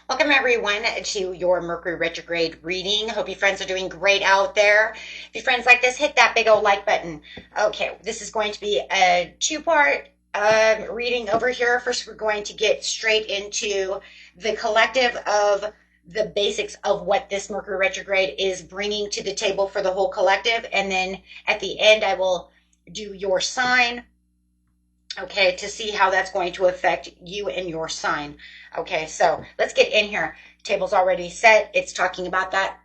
Welcome everyone to your Mercury retrograde reading. Hope you friends are doing great out there. If you friends like this, hit that big old like button. Okay, this is going to be a two-part reading over here. First, we're going to get straight into the collective of the basics of what this Mercury retrograde is bringing to the table for the whole collective. And then at the end, I will do your sign, okay, to see how that's going to affect you and your sign. Okay, so let's get in here. Table's already set. It's talking about that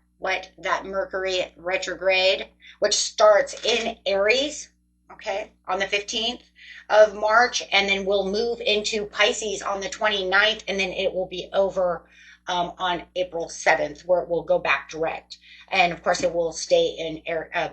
Mercury retrograde, which starts in Aries, okay, on the 15th of March, and then we'll move into Pisces on the 29th, and then it will be over on April 7th, where it will go back direct. And of course, it will stay in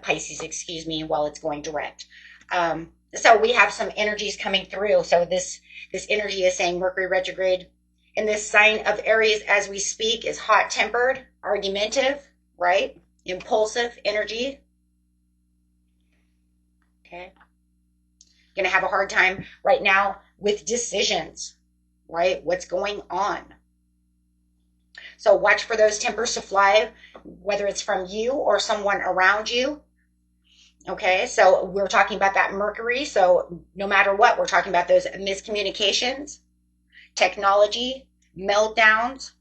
Pisces, excuse me, while it's going direct. So we have some energies coming through. So this energy is saying Mercury retrograde in this sign of Aries as we speak is hot-tempered, argumentative, right? Impulsive energy. Okay. Going to have a hard time right now with decisions, right? What's going on? So watch for those tempers to fly, whether it's from you or someone around you. Okay, so we're talking about that Mercury. So no matter what, we're talking about those miscommunications, technology, meltdowns,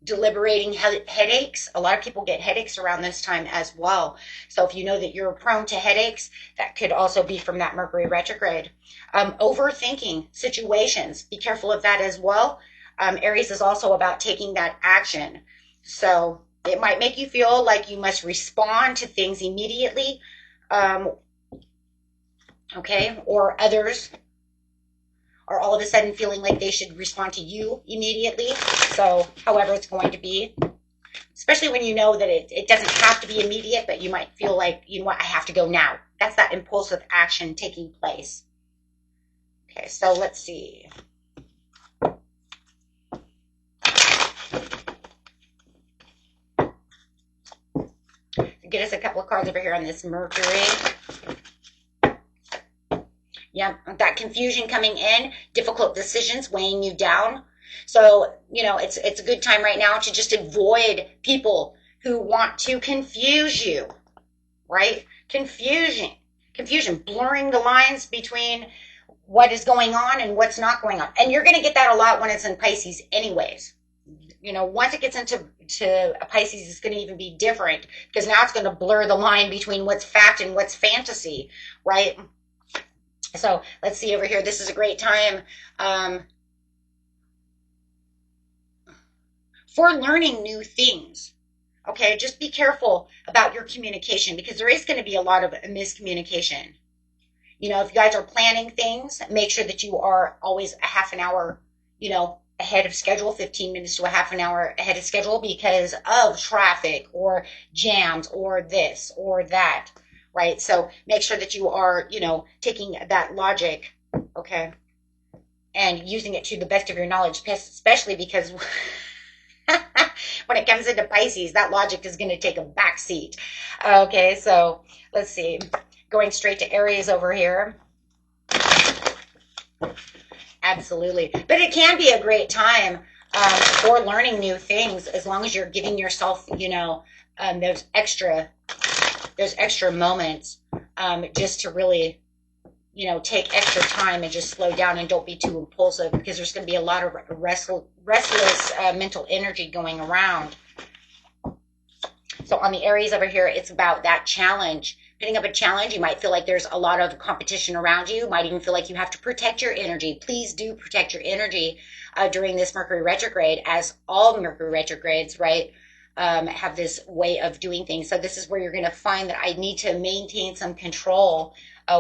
deliberating headaches. A lot of people get headaches around this time as well. So if you know that you're prone to headaches, that could also be from that Mercury retrograde. Overthinking situations. Be careful of that as well. Aries is also about taking that action. So it might make you feel like you must respond to things immediately. Okay, or others are all of a sudden feeling like they should respond to you immediately. So however it's going to be, especially when you know that it doesn't have to be immediate, but you might feel like, you know what, I have to go now. That's that impulsive action taking place. Okay, so let's see. Get us a couple of cards over here on this Mercury. Yeah, that confusion coming in, difficult decisions weighing you down. So, you know, it's a good time right now to just avoid people who want to confuse you, right? Confusion, blurring the lines between what is going on and what's not going on. And you're going to get that a lot when it's in Pisces anyways. You know, once it gets into Pisces, it's going to even be different because now it's going to blur the line between what's fact and what's fantasy, right? So let's see over here. This is a great time for learning new things. Okay, just be careful about your communication because there is going to be a lot of miscommunication. You know, if you guys are planning things, make sure that you are always a half an hour, you know, ahead of schedule, 15 minutes to a half an hour ahead of schedule because of traffic or jams or this or that, right? So make sure that you are, you know, taking that logic, okay, and using it to the best of your knowledge, especially because when it comes into Pisces, that logic is going to take a back seat. Okay, so let's see. Going straight to Aries over here. Absolutely. But it can be a great time for learning new things as long as you're giving yourself, you know, those extra moments just to really, you know, take extra time and just slow down and don't be too impulsive because there's going to be a lot of restless mental energy going around. So on the Aries over here, it's about that challenge. Putting up a challenge, you might feel like there's a lot of competition around you. You might even feel like you have to protect your energy. Please do protect your energy during this Mercury retrograde, as all Mercury retrogrades, right, have this way of doing things. So this is where you're going to find that I need to maintain some control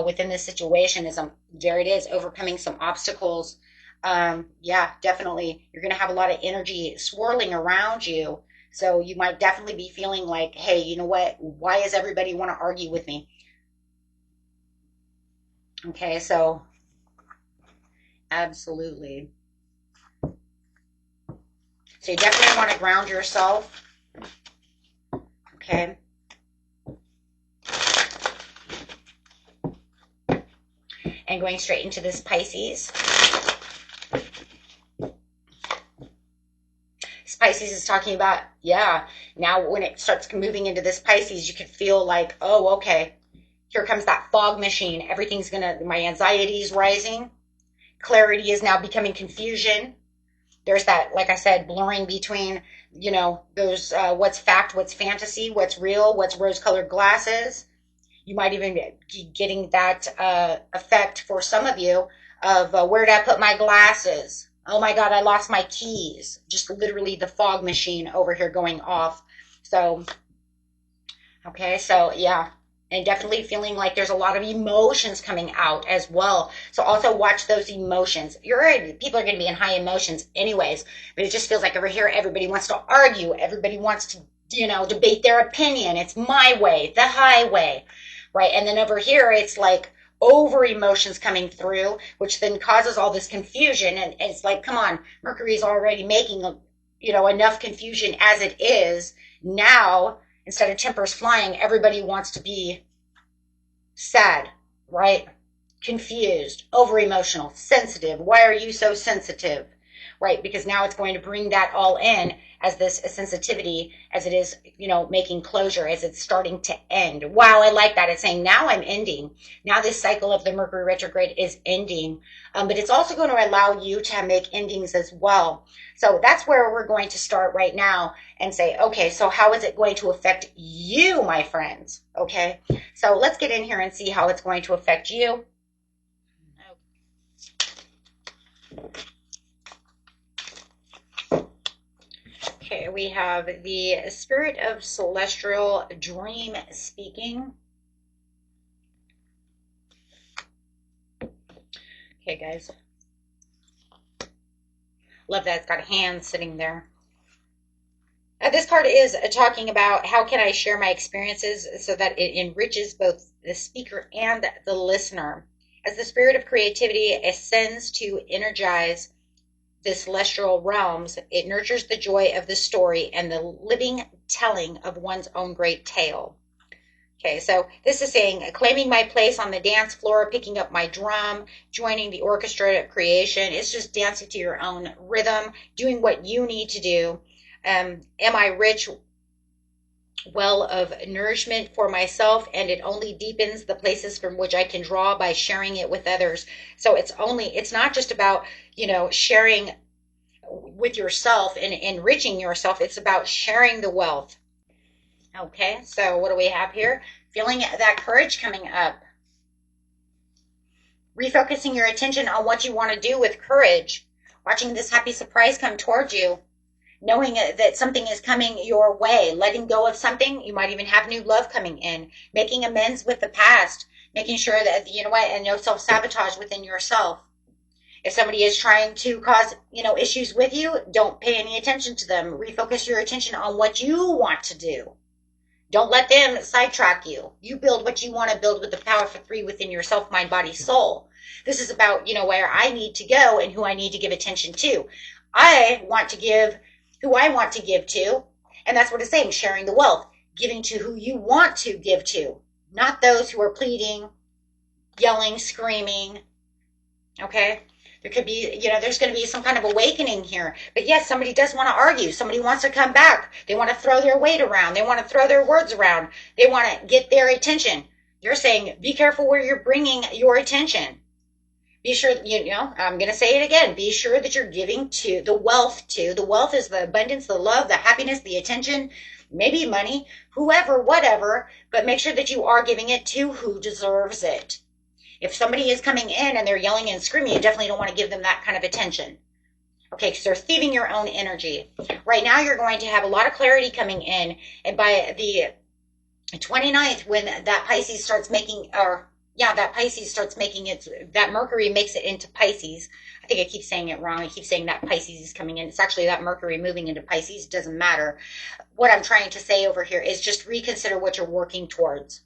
within this situation. There it is, overcoming some obstacles. Yeah, definitely. You're going to have a lot of energy swirling around you. So you might definitely be feeling like, hey, you know what? Why does everybody want to argue with me? Okay, so absolutely. So you definitely want to ground yourself. Okay. And going straight into this Pisces. Pisces is talking about, yeah, now when it starts moving into this Pisces, you could feel like, oh, okay, here comes that fog machine. Everything's gonna, my anxiety is rising. Clarity is now becoming confusion. There's that, like I said, blurring between, those, what's fact, what's fantasy, what's real, what's rose-colored glasses. You might even be getting that effect for some of you of where did I put my glasses? Oh my God, I lost my keys. Just literally the fog machine over here going off. So, okay, so yeah. And definitely feeling like there's a lot of emotions coming out as well. So also watch those emotions. People are going to be in high emotions anyways, but it just feels like over here everybody wants to argue. Everybody wants to, debate their opinion. It's my way, the highway, right? And then over here it's like over emotions coming through, which then causes all this confusion. And it's like, come on, Mercury is already making, enough confusion as it is. Now, instead of tempers flying, everybody wants to be sad, right? Confused, over emotional, sensitive. Why are you so sensitive? Right? Because now it's going to bring that all in as this sensitivity, as it is, making closure, as it's starting to end. Wow, I like that. It's saying now I'm ending. Now this cycle of the Mercury retrograde is ending. But it's also going to allow you to make endings as well. So that's where we're going to start right now and say, okay, so how is it going to affect you, my friends? Okay, so let's get in here and see how it's going to affect you. Okay, we have the Spirit of Celestial Dream Speaking. Okay, guys. Love that. It's got hands sitting there. This card is talking about how can I share my experiences so that it enriches both the speaker and the listener. As the spirit of creativity ascends to energize the celestial realms, it nurtures the joy of the story and the living telling of one's own great tale. Okay, so this is saying claiming my place on the dance floor, picking up my drum, joining the orchestra of creation. It's just dancing to your own rhythm, doing what you need to do. Am I rich? Well of nourishment for myself, and it only deepens the places from which I can draw by sharing it with others. So it's not just about, sharing with yourself and enriching yourself. It's about sharing the wealth. Okay, so what do we have here? Feeling that courage coming up. Refocusing your attention on what you want to do with courage. Watching this happy surprise come towards you. Knowing that something is coming your way, letting go of something. You might even have new love coming in, making amends with the past, making sure that, and no self-sabotage within yourself. If somebody is trying to cause, issues with you, don't pay any attention to them. Refocus your attention on what you want to do. Don't let them sidetrack you. You build what you want to build with the power for 3 within yourself, mind, body, soul. This is about, where I need to go and who I need to give attention to. I want to give who I want to give to. And that's what it's saying, sharing the wealth, giving to who you want to give to, not those who are pleading, yelling, screaming. Okay? There could be, there's going to be some kind of awakening here. But yes, somebody does want to argue. Somebody wants to come back. They want to throw their weight around. They want to throw their words around. They want to get their attention. You're saying, be careful where you're bringing your attention. Be sure, I'm going to say it again. Be sure that you're giving to the wealth to. The wealth is the abundance, the love, the happiness, the attention, maybe money, whoever, whatever. But make sure that you are giving it to who deserves it. If somebody is coming in and they're yelling and screaming, you definitely don't want to give them that kind of attention. Okay, because they're thieving your own energy. Right now, you're going to have a lot of clarity coming in. And by the 29th, when that Pisces starts making, that Pisces starts making that Mercury makes it into Pisces. I think I keep saying it wrong. I keep saying that Pisces is coming in. It's actually that Mercury moving into Pisces. It doesn't matter. What I'm trying to say over here is just reconsider what you're working towards.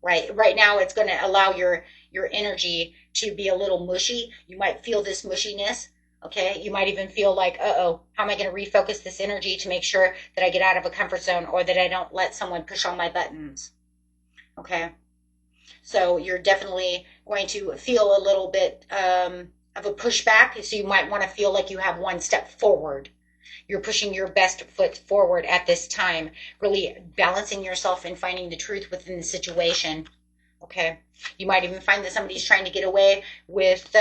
Right now, it's going to allow your energy to be a little mushy. You might feel this mushiness. Okay, you might even feel like, how am I going to refocus this energy to make sure that I get out of a comfort zone or that I don't let someone push on my buttons? Okay. So you're definitely going to feel a little bit of a pushback. So you might want to feel like you have one step forward. You're pushing your best foot forward at this time, really balancing yourself and finding the truth within the situation. Okay. You might even find that somebody's trying to get away with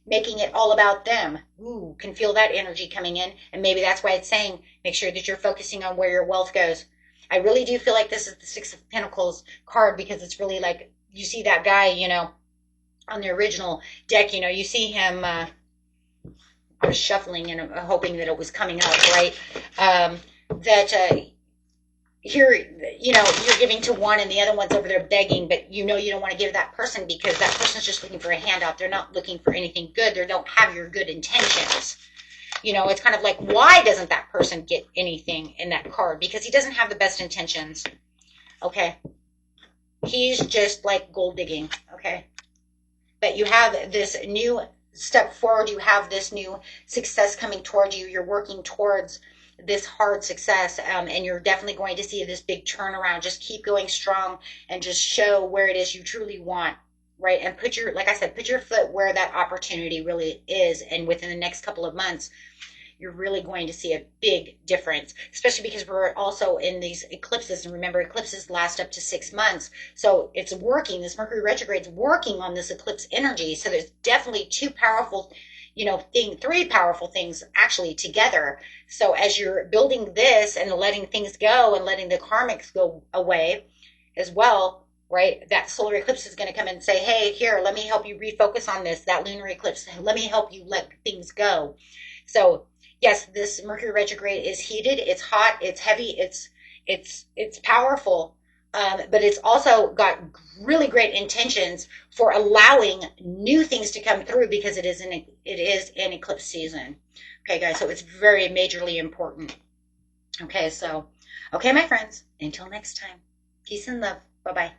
making it all about them. Ooh, can feel that energy coming in. And maybe that's why it's saying make sure that you're focusing on where your wealth goes. I really do feel like this is the Six of Pentacles card because it's really like you see that guy, you know, on the original deck, you know, you see him. I was shuffling and hoping that it was coming up, right? That here, you know, you're giving to one and the other one's over there begging, but you know you don't want to give that person because that person's just looking for a handout. They're not looking for anything good. They don't have your good intentions. You know, it's kind of like, why doesn't that person get anything in that card? Because he doesn't have the best intentions. Okay. He's just like gold digging. Okay. But you have this new step forward. You have this new success coming toward you. You're working towards this hard success, and you're definitely going to see this big turnaround. Just keep going strong and just show where it is you truly want, right? And put your, like I said, put your foot where that opportunity really is. And within the next couple of months, you're really going to see a big difference, especially because we're also in these eclipses. And remember, eclipses last up to 6 months. So it's working. This Mercury retrograde is working on this eclipse energy. So there's definitely two powerful, you know, three powerful things actually together. So as you're building this and letting things go and letting the karmics go away as well, right? That solar eclipse is going to come in and say, hey, here, let me help you refocus on this. That lunar eclipse, let me help you let things go. So yes, this Mercury retrograde is heated, it's hot, it's heavy, it's powerful, but it's also got really great intentions for allowing new things to come through because it is an eclipse season. Okay, guys, so it's very majorly important. Okay, so okay, my friends, until next time, peace and love. Bye bye.